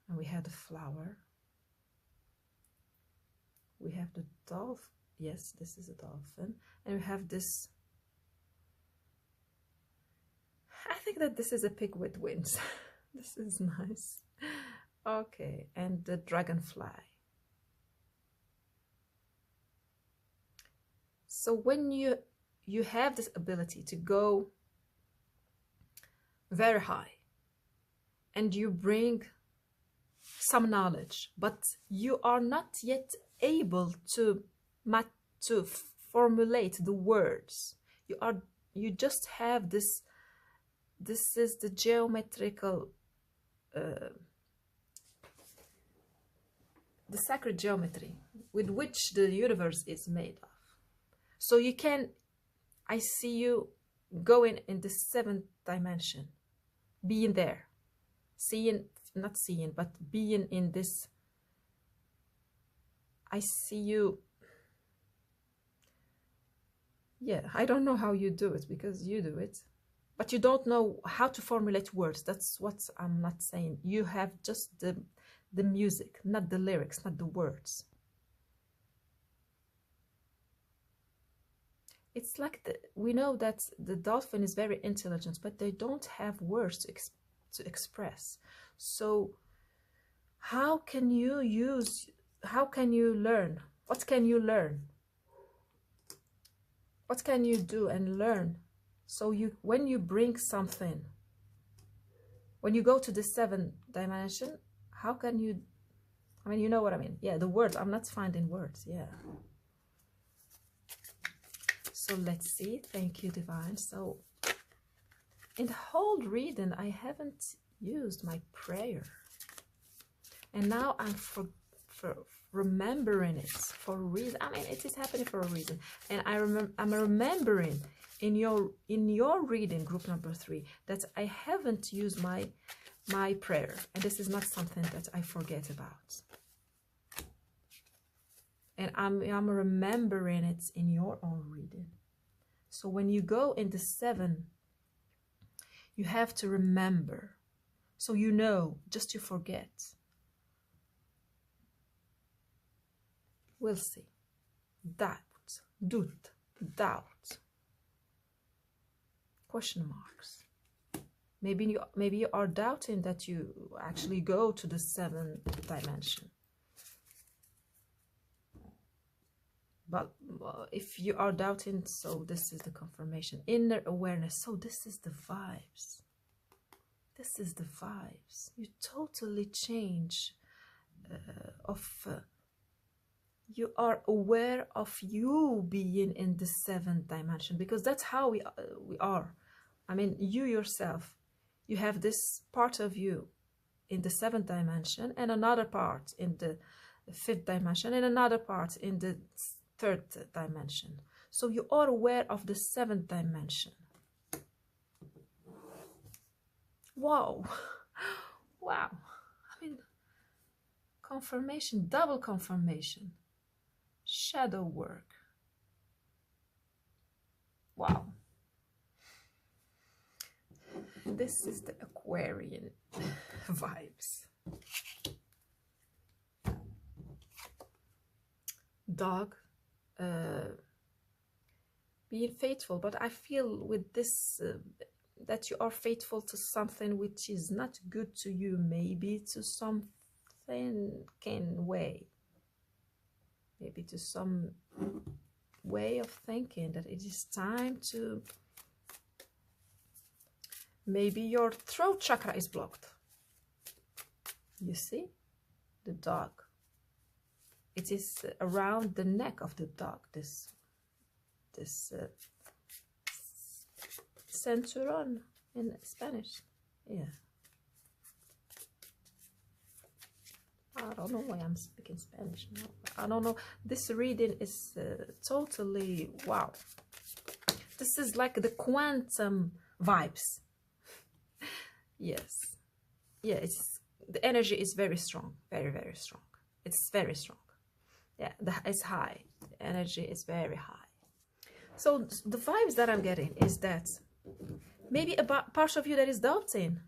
and we have the flower. We have the dolphin. Yes, this is a dolphin. And we have this. I think that this is a pig with wings. This is nice. Okay, and the dragonfly. So when you have this ability to go very high, and you bring some knowledge, but you are not yet able to formulate the words. You just have this. This is the geometrical, the sacred geometry with which the universe is made of. So you can, I see you going in the 7th dimension, being there, not seeing, but being in this. I see you. Yeah, I don't know how you do it, because you do it, but you don't know how to formulate words. That's what I'm not saying. You have just the music, not the lyrics, not the words. It's like we know that the dolphin is very intelligent, but they don't have words to express. So how can you learn? What can you learn? What can you do and learn? So when you bring something, when you go to the 7th dimension, how can you, I mean, you know what I mean. Yeah, the words, I'm not finding words. Yeah. So let's see. Thank you, Divine. So in the whole reading, I haven't used my prayer. And now I'm for remembering it for a reason. I mean, it is happening for a reason. And I'm remembering in your reading, group number 3, that I haven't used my prayer. And this is not something that I forget about. And I'm remembering it in your own reading. So when you go in the 7, you have to remember. So you know, just to forget. We'll see. Doubt. Question marks. Maybe you are doubting that you actually go to the 7th dimension. But if you are doubting, so this is the confirmation. Inner awareness. So this is the vibes. This is the vibes. You totally change you are aware of you being in the 7th dimension, because that's how we are. I mean, you yourself, you have this part of you in the 7th dimension, and another part in the 5th dimension, and another part in the 3rd dimension. So you are aware of the 7th dimension. Wow. Wow. I mean, confirmation, double confirmation. Shadow work. Wow. This is the Aquarian vibes. Dog. Being faithful, but I feel with this that you are faithful to something which is not good to you, maybe to something way. Maybe to some way of thinking that it is time to, maybe your throat chakra is blocked. You see the dog, it is around the neck of the dog, this cinturón in Spanish. Yeah, I don't know why I'm speaking Spanish now. I don't know. This reading is totally wow. This is like the quantum vibes. Yes. Yeah, the energy is very strong. Very, very strong. It's very strong. Yeah, it's high. The energy is very high. So the vibes that I'm getting is that maybe a part of you that is doubting.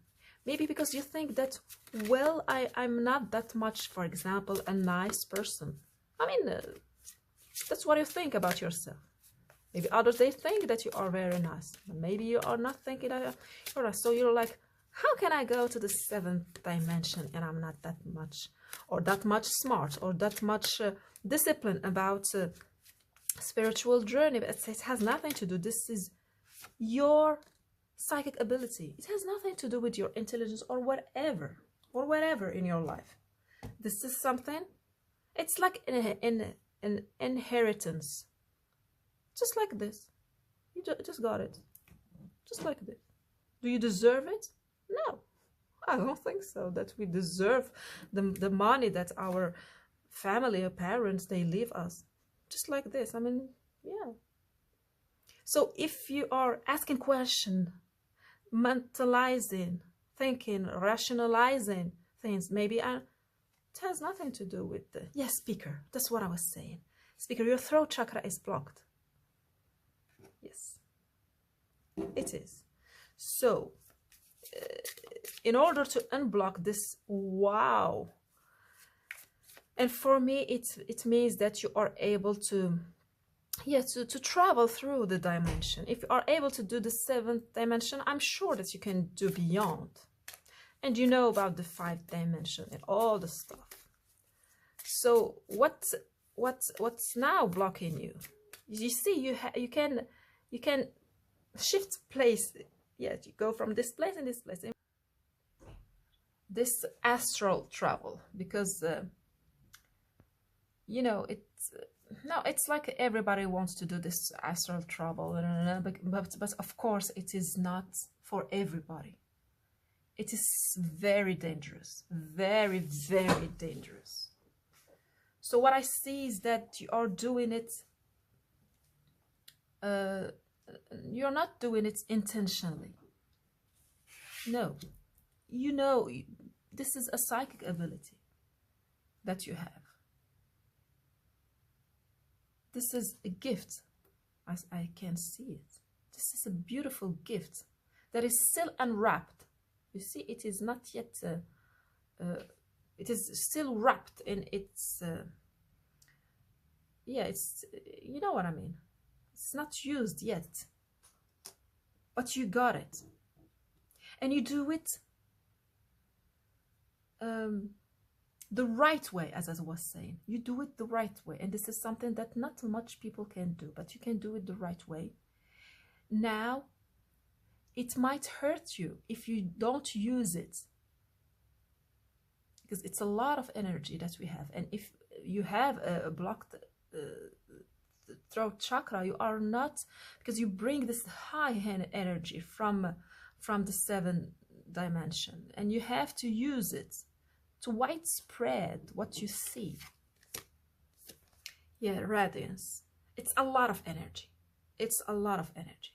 Maybe because you think that, well, I'm not that much, for example, a nice person. I mean, that's what you think about yourself. Maybe others, they think that you are very nice. Maybe you are not thinking that you're nice. So you're like, how can I go to the 7th dimension and I'm not that much, or that much smart, or that much disciplined about spiritual journey? It has nothing to do. This is your psychic ability. It has nothing to do with your intelligence or whatever in your life. This is something, it's like an inheritance. Just like this. You just got it. Just like this. Do you deserve it? No, I don't think so, that we deserve the money that our family or parents, they leave us. Just like this. I mean, yeah. So if you are asking questions, mentalizing, thinking, rationalizing things, maybe it has nothing to do with the, yes, speaker, that's what I was saying. Speaker, your throat chakra is blocked. Yes, it is. So in order to unblock this, wow, and for me it means that you are able to, yeah, to travel through the dimension. If you are able to do the 7th dimension, I'm sure that you can do beyond. And you know about the 5th dimension and all the stuff. So what's now blocking you? You see, you can shift place. Yeah, you go from this place and this place. This astral travel, because you know, it's no, it's like everybody wants to do this astral travel, but of course it is not for everybody. It is very dangerous, very, very dangerous. So what I see is that you are doing it, you're not doing it intentionally. No, you know, this is a psychic ability that you have. This is a gift, as I can see it. This is a beautiful gift that is still unwrapped. You see, it is not yet, it is still wrapped in its, yeah, it's, you know what I mean. It's not used yet, but you got it. And you do it the right way, as I was saying. You do it the right way. And this is something that not much people can do, but you can do it the right way. Now, it might hurt you if you don't use it, because it's a lot of energy that we have. And if you have a blocked throat chakra, you are not, because you bring this high energy from the 7th dimension, and you have to use it to widespread what you see. Yeah, radiance. It's a lot of energy. It's a lot of energy.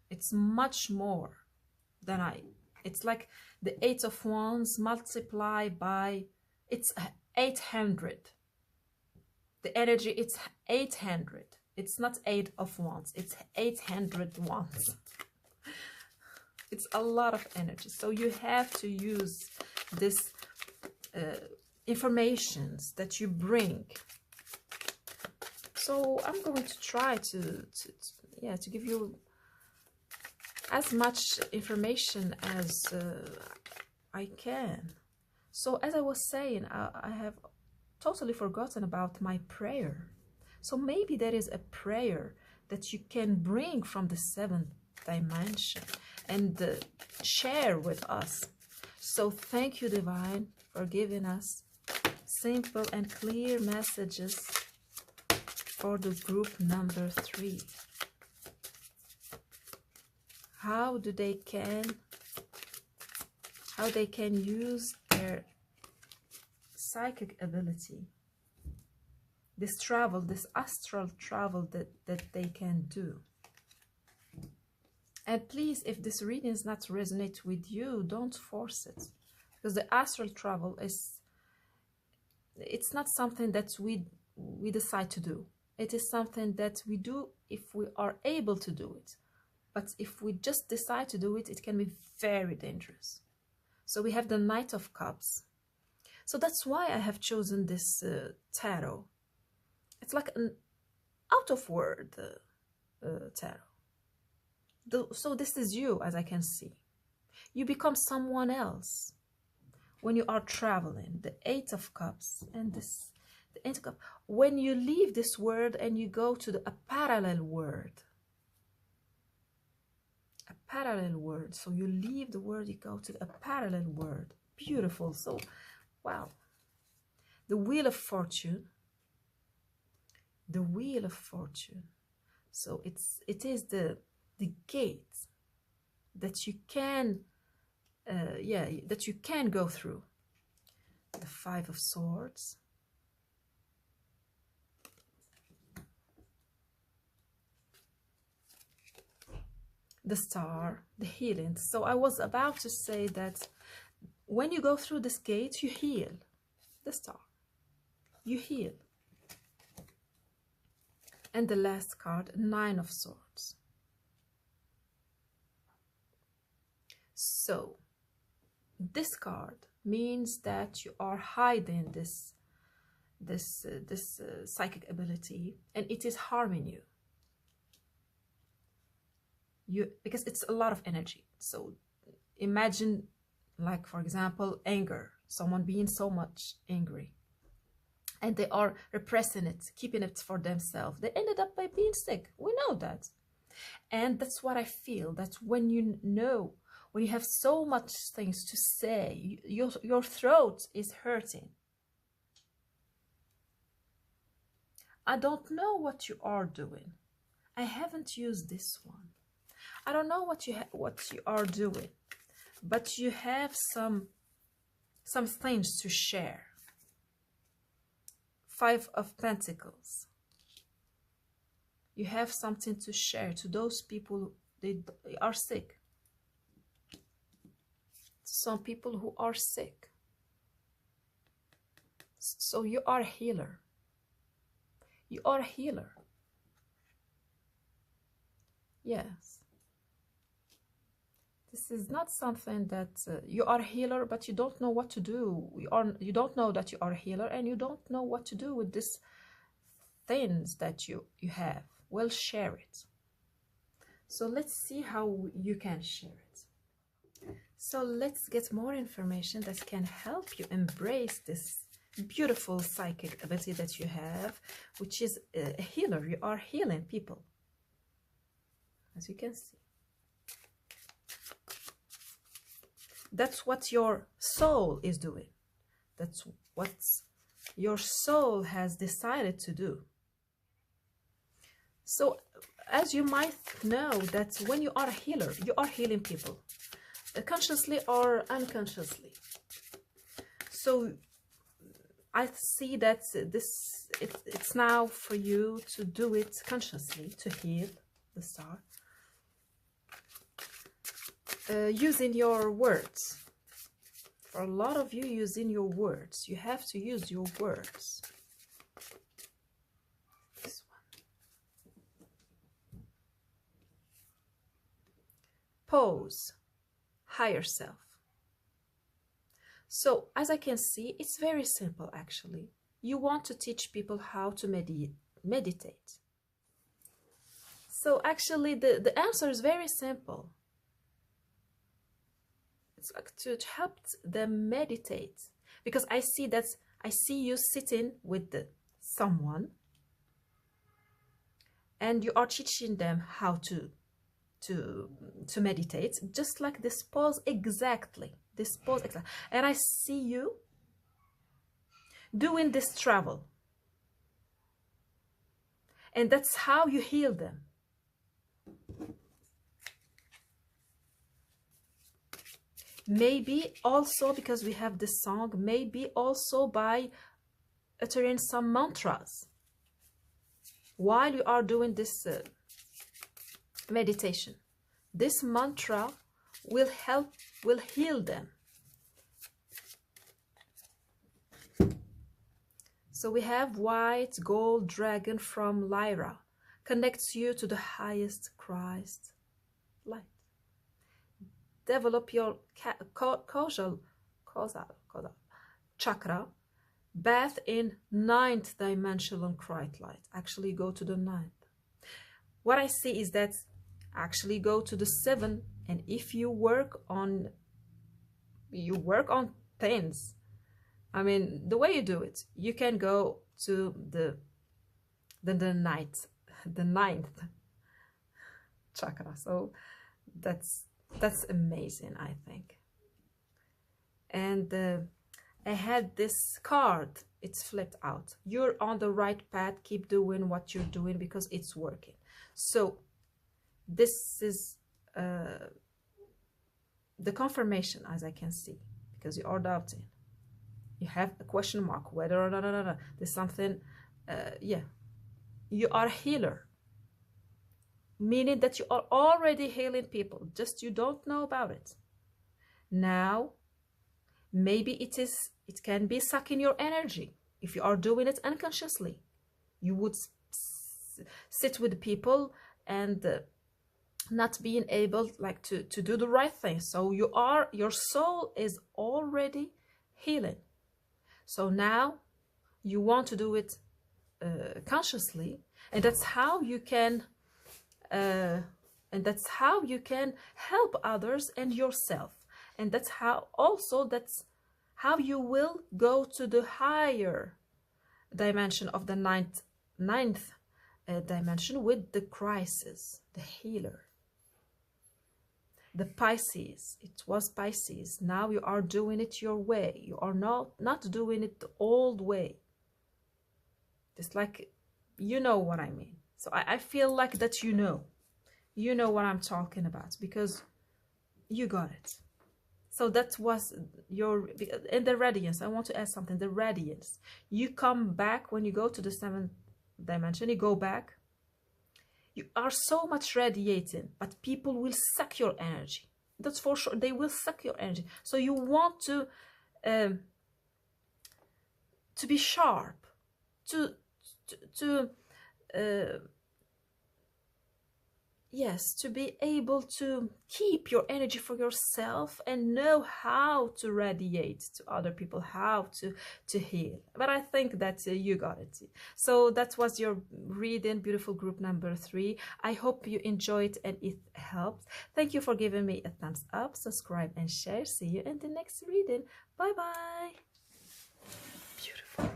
It's much more than it's like the 8 of Wands multiplied by, it's 800. The energy, it's 800. It's not 8 of Wands, it's 800 Wands. It's a lot of energy. So you have to use this informations that you bring. So I'm going to try to give you as much information as I can. So as I was saying, I have totally forgotten about my prayer. So maybe there is a prayer that you can bring from the 7th dimension and share with us. So thank you, Divine, for giving us simple and clear messages for the group number 3. How they can use their psychic ability, this travel, this astral travel that they can do. And please, if this reading is not resonate with you, don't force it, because the astral travel it's not something that we decide to do. It is something that we do if we are able to do it. But if we just decide to do it, it can be very dangerous. So we have the Knight of Cups. So that's why I have chosen this tarot. It's like an out of word tarot. So this is you, as I can see. You become someone else when you are traveling. The 8 of Cups and the 8 of Cups. When you leave this world and you go to a parallel world. A parallel world. So you leave the world, you go to a parallel world. Beautiful. So, wow. The Wheel of Fortune. The Wheel of Fortune. So it is the gate that you can that you can go through. The 5 of Swords. The Star, the healing. So I was about to say that when you go through this gate, you heal. The Star, you heal. And the last card, 9 of Swords. So this card means that you are hiding this psychic ability, and it is harming you because it's a lot of energy. So imagine, like, for example, anger, someone being so much angry and they are repressing it, keeping it for themselves. They ended up by being sick. We know that. And that's what I feel. That's when when you have so much things to say, your throat is hurting. I don't know what you are doing. I haven't used this one. I don't know what you are doing, but you have some things to share. 5 of Pentacles. You have something to share to those people. They are sick. Some people who are sick. So you are a healer. You are a healer. Yes. This is not something that you are a healer, but you don't know what to do. You don't know that you are a healer, and you don't know what to do with these things that you have. Well, share it. So let's see how you can share it. So let's get more information that can help you embrace this beautiful psychic ability that you have, which is a healer. You are healing people, as you can see. That's what your soul is doing. That's what your soul has decided to do. So, as you might know, that when you are a healer, you are healing people, consciously or unconsciously. So, I see that it's now for you to do it consciously, to heal the star. Using your words. For a lot of you, using your words. You have to use your words. This one. Pose. Higher self. So, as I can see, it's very simple actually. You want to teach people how to meditate. So, actually, the answer is very simple. It's like to help them meditate, because I see you sitting with someone, and you are teaching them how to meditate, just like this pose exactly. This pose exactly. And I see you doing this travel, and that's how you heal them. Maybe also, because we have this song, maybe also by uttering some mantras while you are doing this meditation. This mantra will heal them. So we have white gold dragon from Lyra, connects you to the highest Christ light. Develop your causal chakra, bath in 9th dimensional Christ light. Actually go to the 9th. What I see is that actually go to the 7th, and if you work on things, I mean, the way you do it, you can go to the 9th chakra. So that's amazing, I think. And I had this card, it's flipped out. You're on the right path, keep doing what you're doing because it's working. So this is the confirmation, as I can see, because you are doubting. You have a question mark, whether or not there's something, yeah. You are a healer, meaning that you are already healing people, just you don't know about it. Now, maybe it can be sucking your energy. If you are doing it unconsciously, you would sit with people and not being able to do the right thing. So your soul is already healing. So now You want to do it consciously, and that's how you can help others and yourself. And that's how you will go to the higher dimension of the ninth dimension, with the crisis, the healer. The Pisces, it was Pisces. Now you are doing it your way. You are not doing it the old way. It's like, you know what I mean. So I feel like that you know what I'm talking about, because you got it. So that was your, and the radiance, I want to add something, the radiance. You come back when you go to the 7th dimension, you go back, you are so much radiating, but people will suck your energy. That's for sure. They will suck your energy. So you want to be sharp, yes, to be able to keep your energy for yourself and know how to radiate to other people, how to heal. But I think that you got it. So that was your reading, beautiful group number 3. I hope you enjoyed and it helped. Thank you for giving me a thumbs up, subscribe and share. See you in the next reading. Bye bye. Beautiful.